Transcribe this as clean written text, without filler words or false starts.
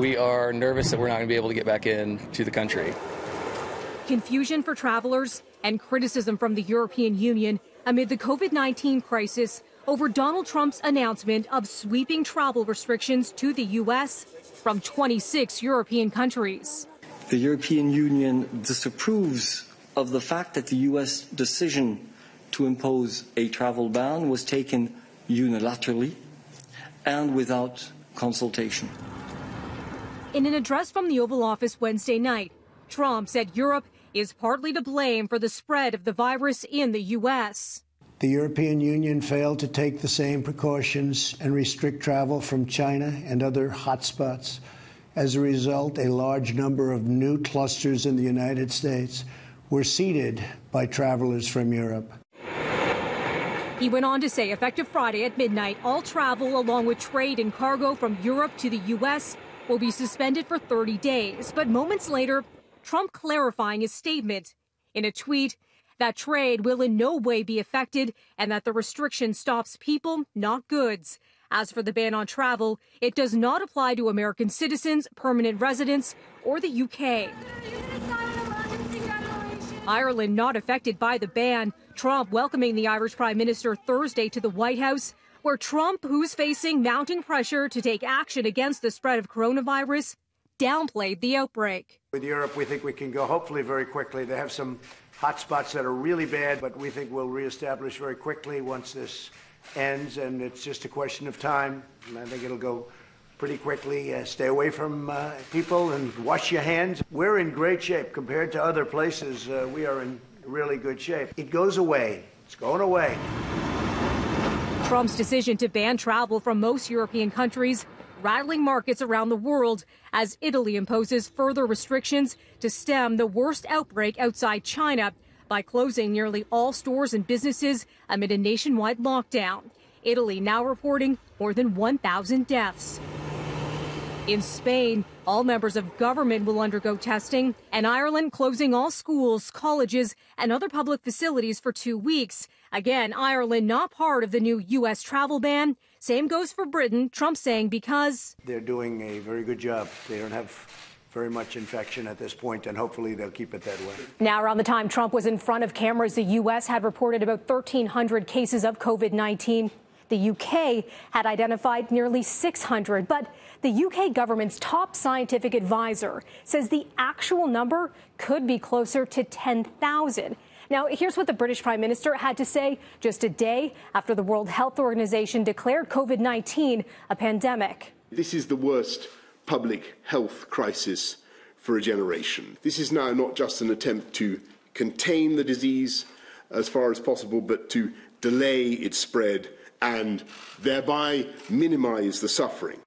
We are nervous that we're not going to be able to get back into the country. Confusion for travelers and criticism from the European Union amid the COVID-19 crisis over Donald Trump's announcement of sweeping travel restrictions to the U.S. from 26 European countries. The European Union disapproves of the fact that the U.S. decision to impose a travel ban was taken unilaterally and without consultation. In an address from the Oval Office Wednesday night, Trump said Europe is partly to blame for the spread of the virus in the U.S. The European Union failed to take the same precautions and restrict travel from China and other hotspots. As a result, a large number of new clusters in the United States were seeded by travelers from Europe. He went on to say, effective Friday at midnight, all travel along with trade and cargo from Europe to the U.S. will be suspended for 30 days. But moments later, Trump clarifying his statement in a tweet that trade will in no way be affected and that the restriction stops people, not goods. As for the ban on travel, it does not apply to American citizens, permanent residents, or the U.K. Ireland not affected by the ban. Trump welcoming the Irish Prime Minister Thursday to the White House, where Trump, who's facing mounting pressure to take action against the spread of coronavirus, downplayed the outbreak. With Europe, we think we can go hopefully very quickly. They have some hot spots that are really bad, but we think we'll reestablish very quickly once this ends, and it's just a question of time. And I think it'll go pretty quickly. Stay away from people and wash your hands. We're in great shape compared to other places. We are in really good shape. It goes away. It's going away. Trump's decision to ban travel from most European countries rattling markets around the world as Italy imposes further restrictions to stem the worst outbreak outside China by closing nearly all stores and businesses amid a nationwide lockdown. Italy now reporting more than 1,000 deaths. In Spain, all members of government will undergo testing, and Ireland closing all schools, colleges, and other public facilities for 2 weeks. Again, Ireland not part of the new U.S. travel ban. Same goes for Britain, Trump saying because they're doing a very good job. They don't have very much infection at this point, and hopefully they'll keep it that way. Now, around the time Trump was in front of cameras, the U.S. had reported about 1,300 cases of COVID-19. The U.K. had identified nearly 600, but the U.K. government's top scientific advisor says the actual number could be closer to 10,000. Now, here's what the British Prime Minister had to say just a day after the World Health Organization declared COVID-19 a pandemic. This is the worst public health crisis for a generation. This is now not just an attempt to contain the disease as far as possible, but to delay its spread and thereby minimize the suffering.